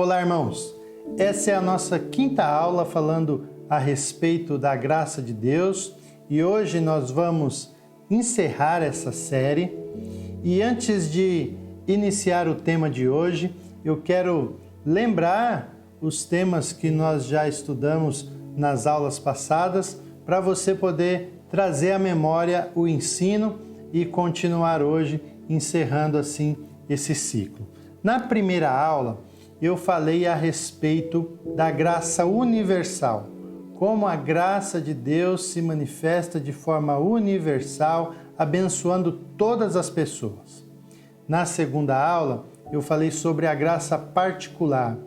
Olá, irmãos! Essa é a nossa quinta aula falando a respeito da graça de Deus e hoje nós vamos encerrar essa série. E antes de iniciar o tema de hoje, eu quero lembrar os temas que nós já estudamos nas aulas passadas para você poder trazer à memória o ensino e continuar hoje encerrando assim esse ciclo. Na primeira aula, eu falei a respeito da graça universal, como a graça de Deus se manifesta de forma universal, abençoando todas as pessoas. Na segunda aula, eu falei sobre a graça particular.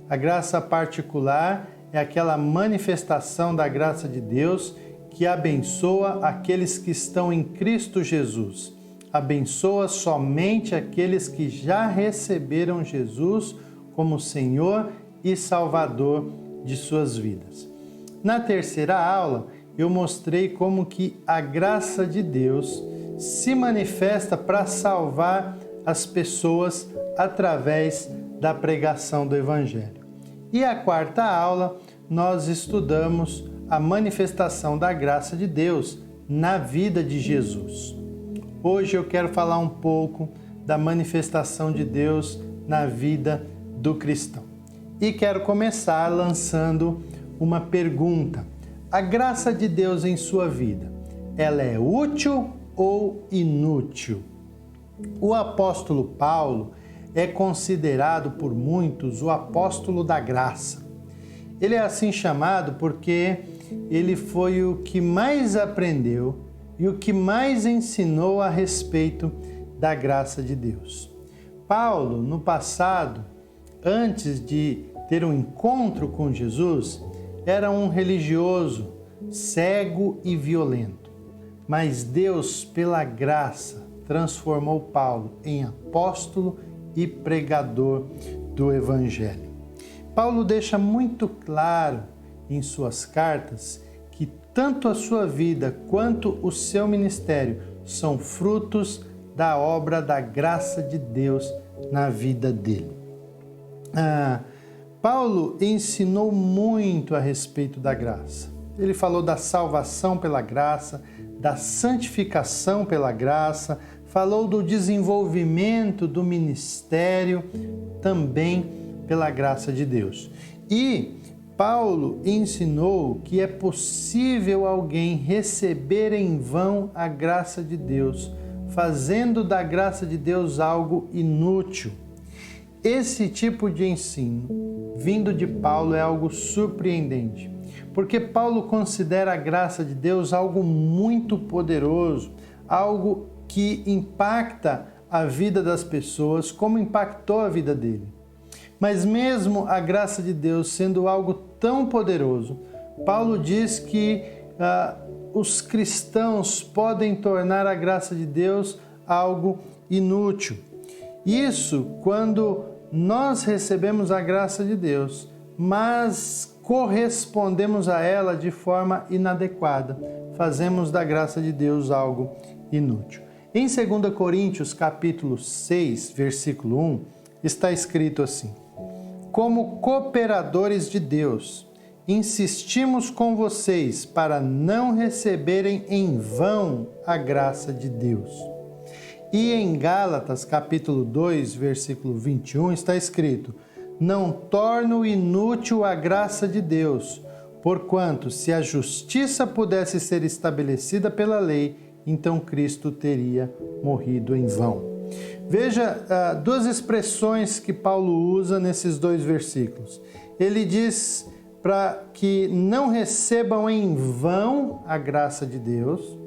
A graça particular é aquela manifestação da graça de Deus que abençoa aqueles que estão em Cristo Jesus. Abençoa somente aqueles que já receberam Jesus como Senhor e Salvador de suas vidas. Na terceira aula, eu mostrei como que a graça de Deus se manifesta para salvar as pessoas através da pregação do Evangelho. E a quarta aula, nós estudamos a manifestação da graça de Deus na vida de Jesus. Hoje eu quero falar um pouco da manifestação de Deus na vida do cristão. E quero começar lançando uma pergunta. A graça de Deus em sua vida, ela é útil ou inútil? O apóstolo Paulo é considerado por muitos o apóstolo da graça. Ele é assim chamado porque ele foi o que mais aprendeu e o que mais ensinou a respeito da graça de Deus. Paulo, no passado, antes de ter um encontro com Jesus, era um religioso, cego e violento. Mas Deus, pela graça, transformou Paulo em apóstolo e pregador do Evangelho. Paulo deixa muito claro em suas cartas que tanto a sua vida quanto o seu ministério são frutos da obra da graça de Deus na vida dele. Paulo ensinou muito a respeito da graça. Ele falou da salvação pela graça, da santificação pela graça, falou do desenvolvimento do ministério também pela graça de Deus. E Paulo ensinou que é possível alguém receber em vão a graça de Deus, fazendo da graça de Deus algo inútil. Esse tipo de ensino, vindo de Paulo, é algo surpreendente, porque Paulo considera a graça de Deus algo muito poderoso, algo que impacta a vida das pessoas, como impactou a vida dele. Mas mesmo a graça de Deus sendo algo tão poderoso, Paulo diz que os cristãos podem tornar a graça de Deus algo inútil. Isso quando nós recebemos a graça de Deus, mas correspondemos a ela de forma inadequada, fazemos da graça de Deus algo inútil. Em 2 Coríntios, capítulo 6, versículo 1, está escrito assim: como cooperadores de Deus, insistimos com vocês para não receberem em vão a graça de Deus. E em Gálatas, capítulo 2, versículo 21, está escrito: não torno inútil a graça de Deus, porquanto se a justiça pudesse ser estabelecida pela lei, então Cristo teria morrido em vão. Veja duas expressões que Paulo usa nesses dois versículos. Ele diz para que não recebam em vão a graça de Deus,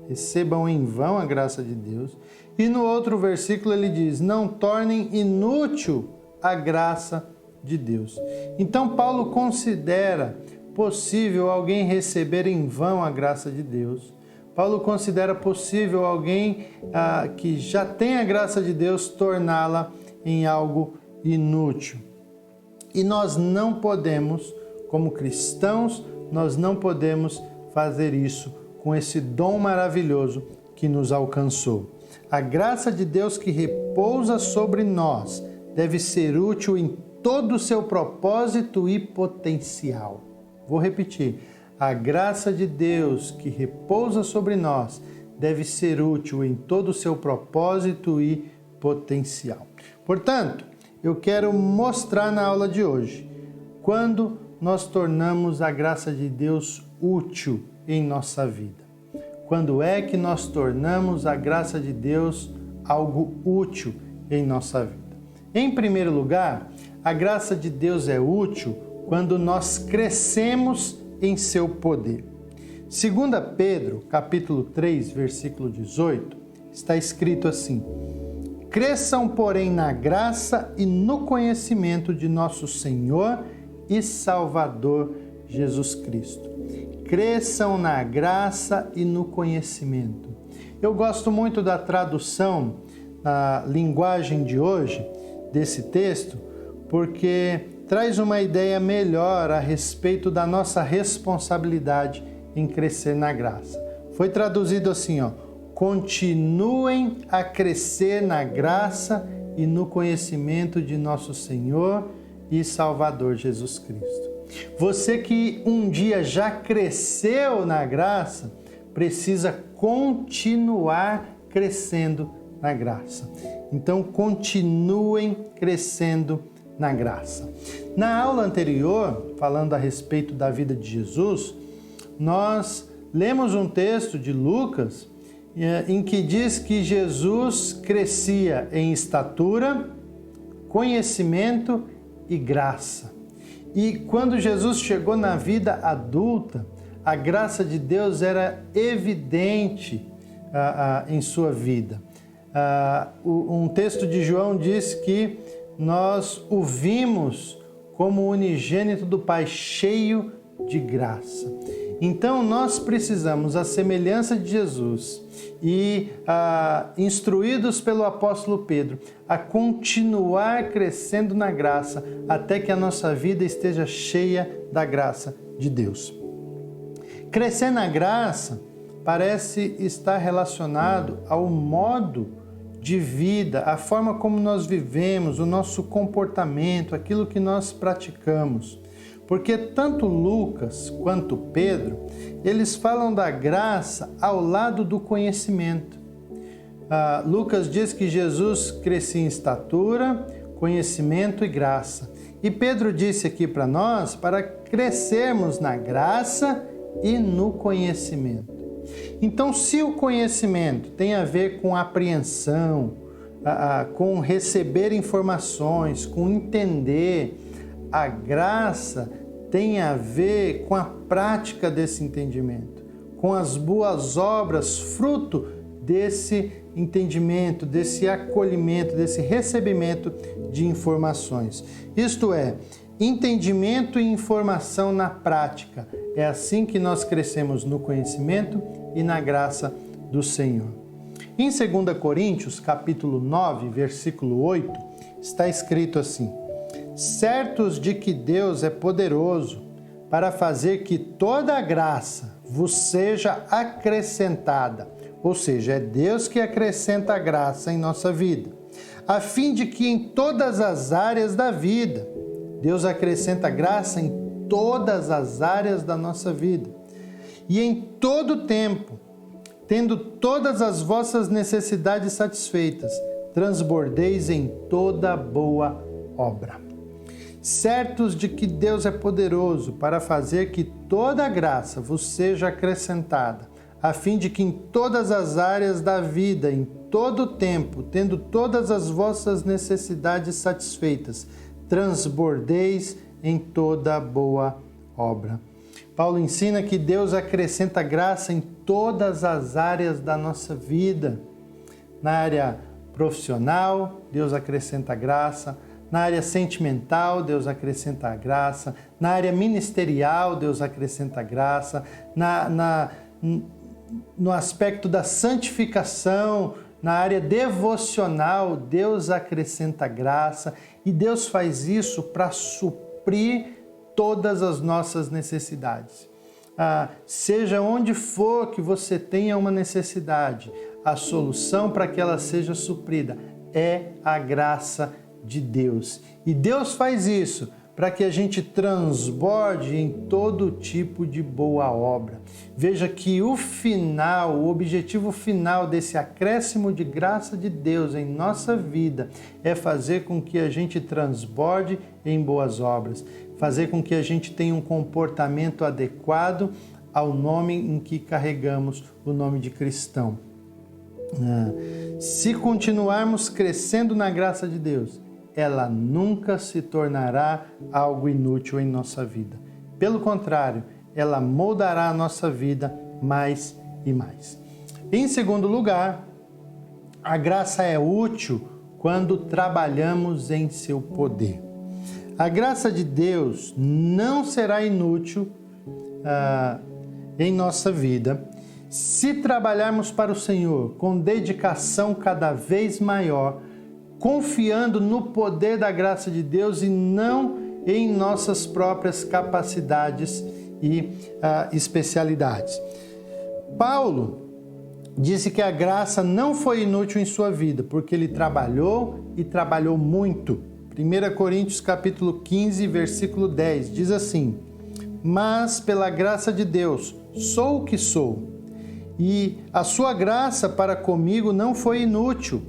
recebam em vão a graça de Deus. E no outro versículo ele diz: não tornem inútil a graça de Deus. Então Paulo considera possível alguém receber em vão a graça de Deus. Paulo considera possível alguém que já tem a graça de Deus torná-la em algo inútil. E nós não podemos, como cristãos, nós não podemos fazer isso com esse dom maravilhoso que nos alcançou. A graça de Deus que repousa sobre nós deve ser útil em todo o seu propósito e potencial. Vou repetir. A graça de Deus que repousa sobre nós deve ser útil em todo o seu propósito e potencial. Portanto, eu quero mostrar na aula de hoje quando nós tornamos a graça de Deus útil em nossa vida. Quando é que nós tornamos a graça de Deus algo útil em nossa vida? Em primeiro lugar, a graça de Deus é útil quando nós crescemos em seu poder. 2 Pedro, capítulo 3, versículo 18, está escrito assim: cresçam, porém, na graça e no conhecimento de nosso Senhor e Salvador Jesus Cristo. Cresçam na graça e no conhecimento. Eu gosto muito da tradução, na linguagem de hoje, desse texto, porque traz uma ideia melhor a respeito da nossa responsabilidade em crescer na graça. Foi traduzido assim, continuem a crescer na graça e no conhecimento de nosso Senhor e Salvador Jesus Cristo. Você que um dia já cresceu na graça, precisa continuar crescendo na graça. Então, continuem crescendo na graça. Na aula anterior, falando a respeito da vida de Jesus, nós lemos um texto de Lucas em que diz que Jesus crescia em estatura, conhecimento e graça. E quando Jesus chegou na vida adulta, a graça de Deus era evidente em sua vida. Um texto de João diz que nós o vimos como unigênito do Pai, cheio de graça. Então, nós precisamos, à semelhança de Jesus e instruídos pelo apóstolo Pedro, a continuar crescendo na graça até que a nossa vida esteja cheia da graça de Deus. Crescer na graça parece estar relacionado ao modo de vida, a forma como nós vivemos, o nosso comportamento, aquilo que nós praticamos. Porque tanto Lucas quanto Pedro, eles falam da graça ao lado do conhecimento. Lucas diz que Jesus crescia em estatura, conhecimento e graça. E Pedro disse aqui para nós, para crescermos na graça e no conhecimento. Então, se o conhecimento tem a ver com apreensão, com receber informações, com entender, a graça tem a ver com a prática desse entendimento, com as boas obras, fruto desse entendimento, desse acolhimento, desse recebimento de informações. Isto é, entendimento e informação na prática. É assim que nós crescemos no conhecimento e na graça do Senhor. Em 2 Coríntios, capítulo 9, versículo 8, está escrito assim: certos de que Deus é poderoso para fazer que toda a graça vos seja acrescentada, ou seja, é Deus que acrescenta a graça em nossa vida, a fim de que em todas as áreas da vida, Deus acrescenta graça em todas as áreas da nossa vida, e em todo tempo, tendo todas as vossas necessidades satisfeitas, transbordeis em toda boa obra. Certos de que Deus é poderoso para fazer que toda a graça vos seja acrescentada, a fim de que em todas as áreas da vida, em todo o tempo, tendo todas as vossas necessidades satisfeitas, transbordeis em toda boa obra. Paulo ensina que Deus acrescenta graça em todas as áreas da nossa vida. Na área profissional, Deus acrescenta graça. Na área sentimental, Deus acrescenta a graça. Na área ministerial, Deus acrescenta a graça. No aspecto da santificação, na área devocional, Deus acrescenta graça. E Deus faz isso para suprir todas as nossas necessidades. Seja onde for que você tenha uma necessidade, a solução para que ela seja suprida é a graça de Deus. E Deus faz isso para que a gente transborde em todo tipo de boa obra. Veja que o objetivo final desse acréscimo de graça de Deus em nossa vida é fazer com que a gente transborde em boas obras, fazer com que a gente tenha um comportamento adequado ao nome em que carregamos o nome de cristão. Se continuarmos crescendo na graça de Deus, ela nunca se tornará algo inútil em nossa vida. Pelo contrário, ela moldará a nossa vida mais e mais. Em segundo lugar, a graça é útil quando trabalhamos em seu poder. A graça de Deus não será inútil em nossa vida se trabalharmos para o Senhor com dedicação cada vez maior, confiando no poder da graça de Deus e não em nossas próprias capacidades e especialidades. Paulo disse que a graça não foi inútil em sua vida, porque ele trabalhou e trabalhou muito. 1 Coríntios capítulo 15, versículo 10, diz assim: mas pela graça de Deus sou o que sou, e a sua graça para comigo não foi inútil.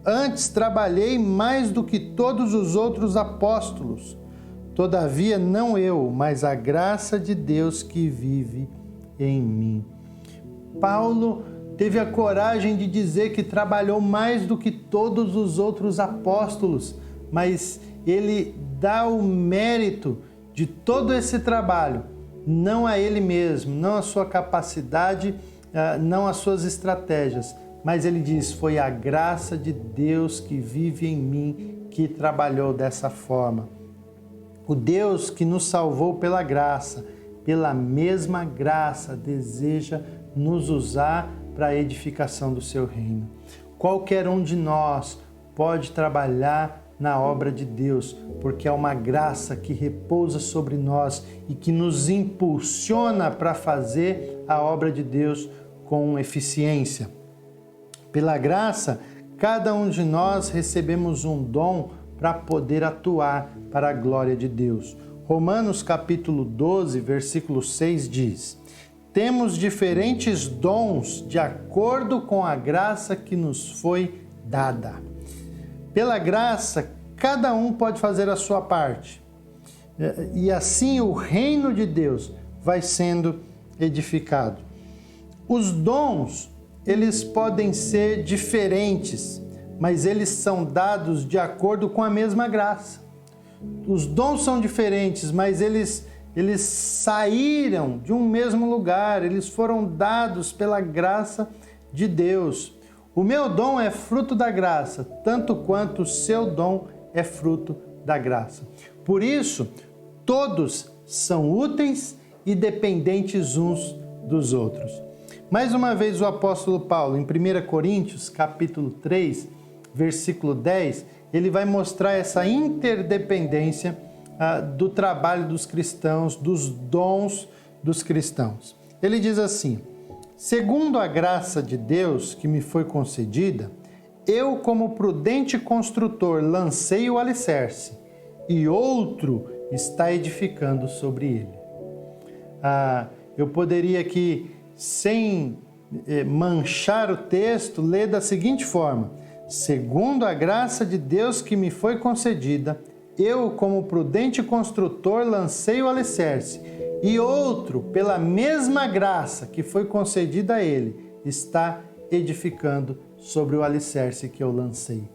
Antes trabalhei mais do que todos os outros apóstolos. Todavia não eu, mas a graça de Deus que vive em mim. Paulo teve a coragem de dizer que trabalhou mais do que todos os outros apóstolos, mas ele dá o mérito de todo esse trabalho, não a ele mesmo, não a sua capacidade, não as suas estratégias, mas ele diz, foi a graça de Deus que vive em mim que trabalhou dessa forma. O Deus que nos salvou pela graça, pela mesma graça, deseja nos usar para a edificação do seu reino. Qualquer um de nós pode trabalhar na obra de Deus, porque é uma graça que repousa sobre nós e que nos impulsiona para fazer a obra de Deus com eficiência. Pela graça, cada um de nós recebemos um dom para poder atuar para a glória de Deus. Romanos capítulo 12, versículo 6 diz: temos diferentes dons de acordo com a graça que nos foi dada. Pela graça, cada um pode fazer a sua parte. E assim o reino de Deus vai sendo edificado. Os dons, eles podem ser diferentes, mas eles são dados de acordo com a mesma graça. Os dons são diferentes, mas eles saíram de um mesmo lugar, eles foram dados pela graça de Deus. O meu dom é fruto da graça, tanto quanto o seu dom é fruto da graça. Por isso, todos são úteis e dependentes uns dos outros. Mais uma vez o apóstolo Paulo, em 1 Coríntios, capítulo 3, versículo 10, ele vai mostrar essa interdependência do trabalho dos cristãos, dos dons dos cristãos. Ele diz assim: segundo a graça de Deus que me foi concedida, eu, como prudente construtor, lancei o alicerce, e outro está edificando sobre ele. Eu poderia aqui, sem manchar o texto, ler da seguinte forma: segundo a graça de Deus que me foi concedida, eu, como prudente construtor, lancei o alicerce, e outro, pela mesma graça que foi concedida a ele, está edificando sobre o alicerce que eu lancei.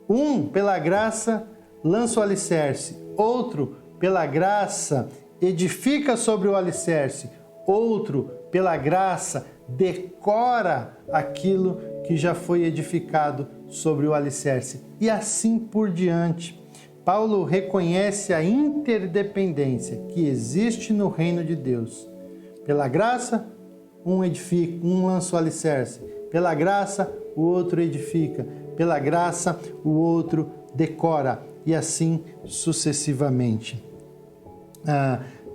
Um, pela graça, lança o alicerce. Outro, pela graça, edifica sobre o alicerce. Outro, pela graça, decora aquilo que já foi edificado sobre o alicerce. E assim por diante. Paulo reconhece a interdependência que existe no reino de Deus. Pela graça, um edifica, um lança o alicerce. Pela graça, o outro edifica. Pela graça, o outro decora. E assim sucessivamente.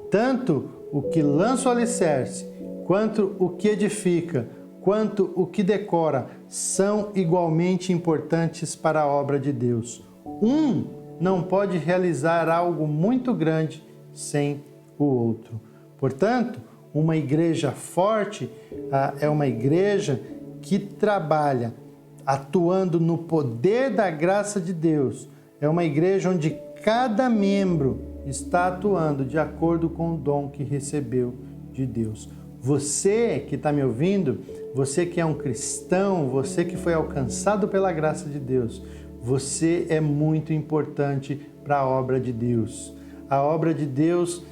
Tanto o que lança o alicerce, quanto o que edifica, quanto o que decora, são igualmente importantes para a obra de Deus. Um não pode realizar algo muito grande sem o outro. Portanto, uma igreja forte é uma igreja que trabalha atuando no poder da graça de Deus. É uma igreja onde cada membro está atuando de acordo com o dom que recebeu de Deus. Você que está me ouvindo, você que é um cristão, você que foi alcançado pela graça de Deus, você é muito importante para a obra de Deus. A obra de Deus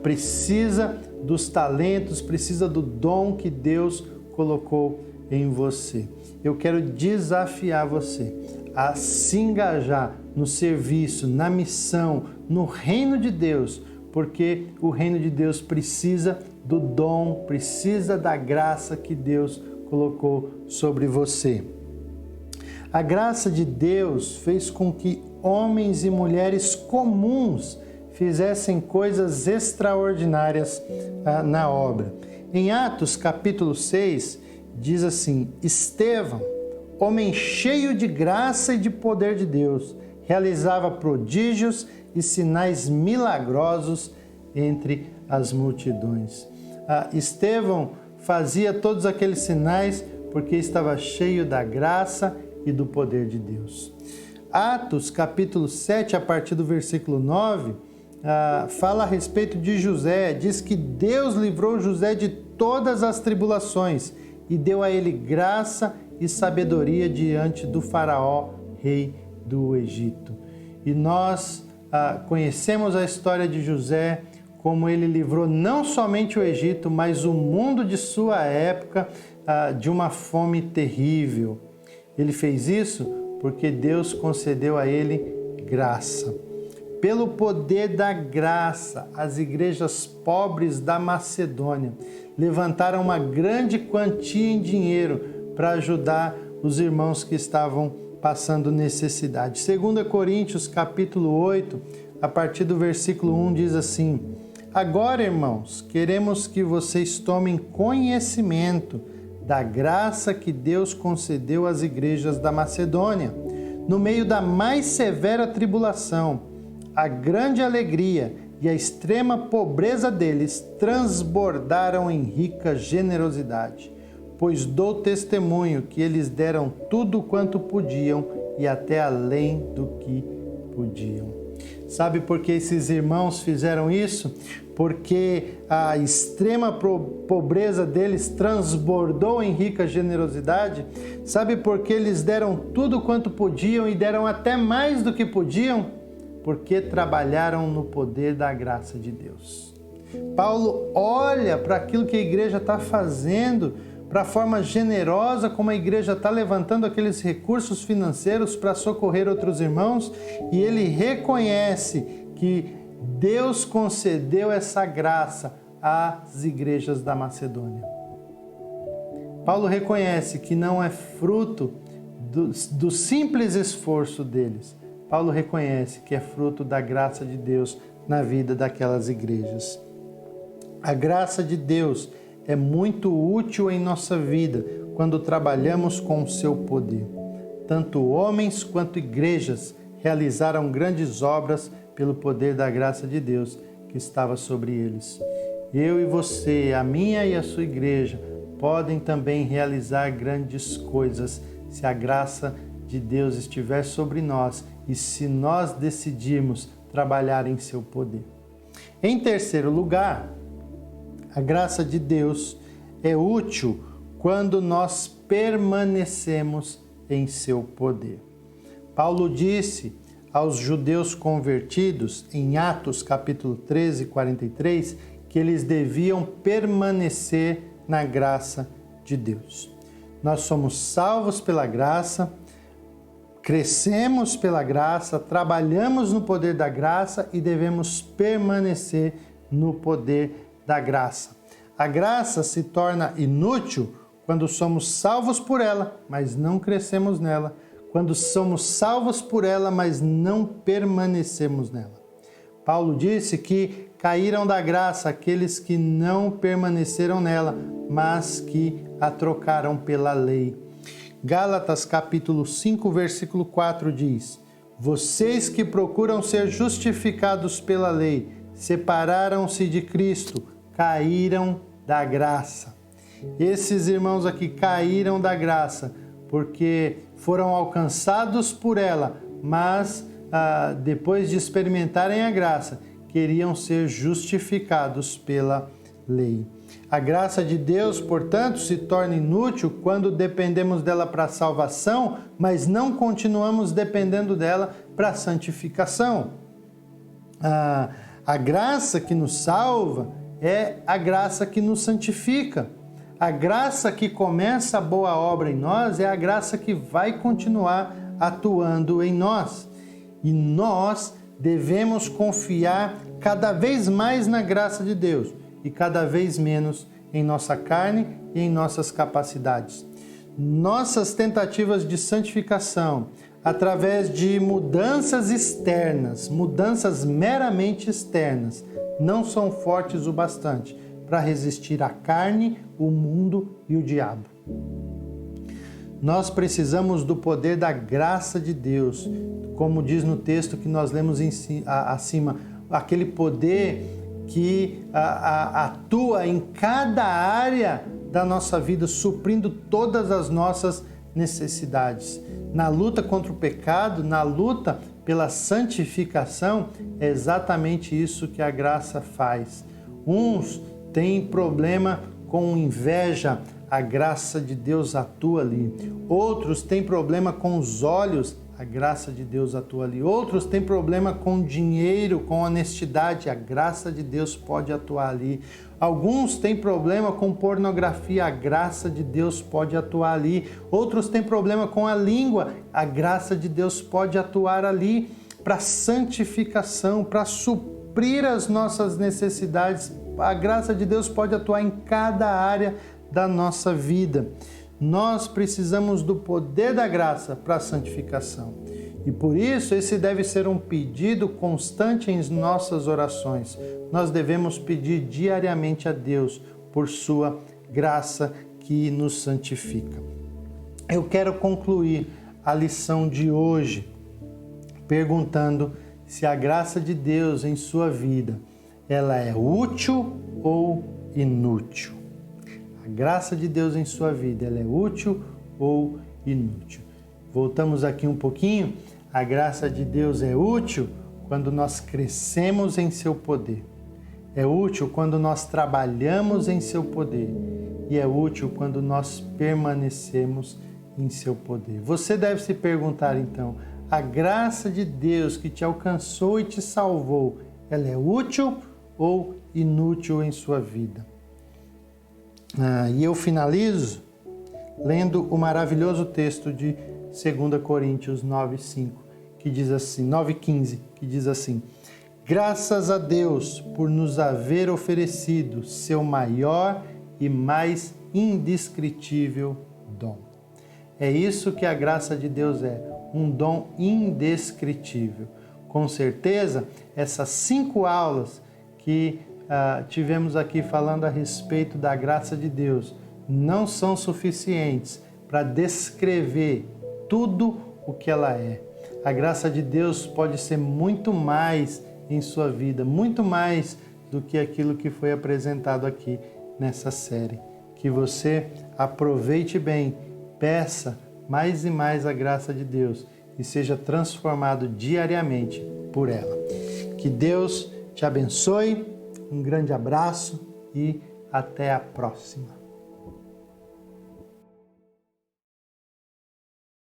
precisa dos talentos, precisa do dom que Deus colocou em você. Eu quero desafiar você a se engajar no serviço, na missão, no reino de Deus, porque o reino de Deus precisa do dom, precisa da graça que Deus colocou sobre você. A graça de Deus fez com que homens e mulheres comuns fizessem coisas extraordinárias na obra. Em Atos capítulo 6, diz assim: Estevão, homem cheio de graça e de poder de Deus, realizava prodígios e sinais milagrosos entre as multidões. Estevão fazia todos aqueles sinais porque estava cheio da graça e do poder de Deus. Atos capítulo 7, a partir do versículo 9, fala a respeito de José. Diz que Deus livrou José de todas as tribulações e deu a ele graça e sabedoria diante do faraó, rei do Egito. E nós conhecemos a história de José, como ele livrou não somente o Egito, mas o mundo de sua época de uma fome terrível. Ele fez isso porque Deus concedeu a ele graça. Pelo poder da graça, as igrejas pobres da Macedônia levantaram uma grande quantia em dinheiro para ajudar os irmãos que estavam passando necessidade. 2 Coríntios capítulo 8, a partir do versículo 1, diz assim: Agora, irmãos, queremos que vocês tomem conhecimento da graça que Deus concedeu às igrejas da Macedônia. No meio da mais severa tribulação, a grande alegria e a extrema pobreza deles transbordaram em rica generosidade, pois dou testemunho que eles deram tudo quanto podiam e até além do que podiam. Sabe por que esses irmãos fizeram isso? Porque a extrema pobreza deles transbordou em rica generosidade. Sabe por que eles deram tudo quanto podiam e deram até mais do que podiam? Porque trabalharam no poder da graça de Deus. Paulo olha para aquilo que a igreja está fazendo, para a forma generosa como a igreja está levantando aqueles recursos financeiros para socorrer outros irmãos, e ele reconhece que Deus concedeu essa graça às igrejas da Macedônia. Paulo reconhece que não é fruto do simples esforço deles. Paulo reconhece que é fruto da graça de Deus na vida daquelas igrejas. A graça de Deus é muito útil em nossa vida quando trabalhamos com o seu poder. Tanto homens quanto igrejas realizaram grandes obras pelo poder da graça de Deus que estava sobre eles. Eu e você, a minha e a sua igreja, podem também realizar grandes coisas se a graça de Deus estiver sobre nós e se nós decidirmos trabalhar em seu poder. Em terceiro lugar, a graça de Deus é útil quando nós permanecemos em seu poder. Paulo disse aos judeus convertidos, em Atos capítulo 13, 43, que eles deviam permanecer na graça de Deus. Nós somos salvos pela graça, crescemos pela graça, trabalhamos no poder da graça e devemos permanecer no poder da graça. A graça se torna inútil quando somos salvos por ela, mas não crescemos nela. Quando somos salvos por ela, mas não permanecemos nela. Paulo disse que caíram da graça aqueles que não permaneceram nela, mas que a trocaram pela lei. Gálatas capítulo 5, versículo 4 diz: Vocês que procuram ser justificados pela lei, separaram-se de Cristo, caíram da graça. Esses irmãos aqui caíram da graça porque foram alcançados por ela, mas depois de experimentarem a graça, queriam ser justificados pela lei. A graça de Deus, portanto, se torna inútil quando dependemos dela para a salvação, mas não continuamos dependendo dela para a santificação. A graça que nos salva é a graça que nos santifica. A graça que começa a boa obra em nós é a graça que vai continuar atuando em nós. E nós devemos confiar cada vez mais na graça de Deus e cada vez menos em nossa carne e em nossas capacidades. Nossas tentativas de santificação, através de mudanças externas, mudanças meramente externas, não são fortes o bastante para resistir à carne, o mundo e o diabo. Nós precisamos do poder da graça de Deus, como diz no texto que nós lemos acima, aquele poder que atua em cada área da nossa vida, suprindo todas as nossas necessidades. Na luta contra o pecado, na luta pela santificação, é exatamente isso que a graça faz. Uns têm problema com inveja, a graça de Deus atua ali. Outros têm problema com os olhos, a graça de Deus atua ali. Outros têm problema com dinheiro, com honestidade, a graça de Deus pode atuar ali. Alguns têm problema com pornografia, a graça de Deus pode atuar ali. Outros têm problema com a língua, a graça de Deus pode atuar ali para santificação, para suprir as nossas necessidades. A graça de Deus pode atuar em cada área da nossa vida. Nós precisamos do poder da graça para a santificação. E por isso, esse deve ser um pedido constante em nossas orações. Nós devemos pedir diariamente a Deus por sua graça que nos santifica. Eu quero concluir a lição de hoje perguntando se a graça de Deus em sua vida, ela é útil ou inútil. A graça de Deus em sua vida, ela é útil ou inútil? Voltamos aqui um pouquinho. A graça de Deus é útil quando nós crescemos em seu poder. É útil quando nós trabalhamos em seu poder. E é útil quando nós permanecemos em seu poder. Você deve se perguntar então, a graça de Deus que te alcançou e te salvou, ela é útil ou inútil em sua vida? E eu finalizo lendo o maravilhoso texto de 2 Coríntios 9:5, que diz assim, 9:15, que diz assim: graças a Deus por nos haver oferecido seu maior e mais indescritível dom. É isso que a graça de Deus é, um dom indescritível. Com certeza, essas 5 aulas que tivemos aqui falando a respeito da graça de Deus não são suficientes para descrever tudo o que ela é. A graça de Deus pode ser muito mais em sua vida, muito mais do que aquilo que foi apresentado aqui nessa série. Que você aproveite bem, peça mais e mais a graça de Deus e seja transformado diariamente por ela. Que Deus te abençoe. Um grande abraço e até a próxima.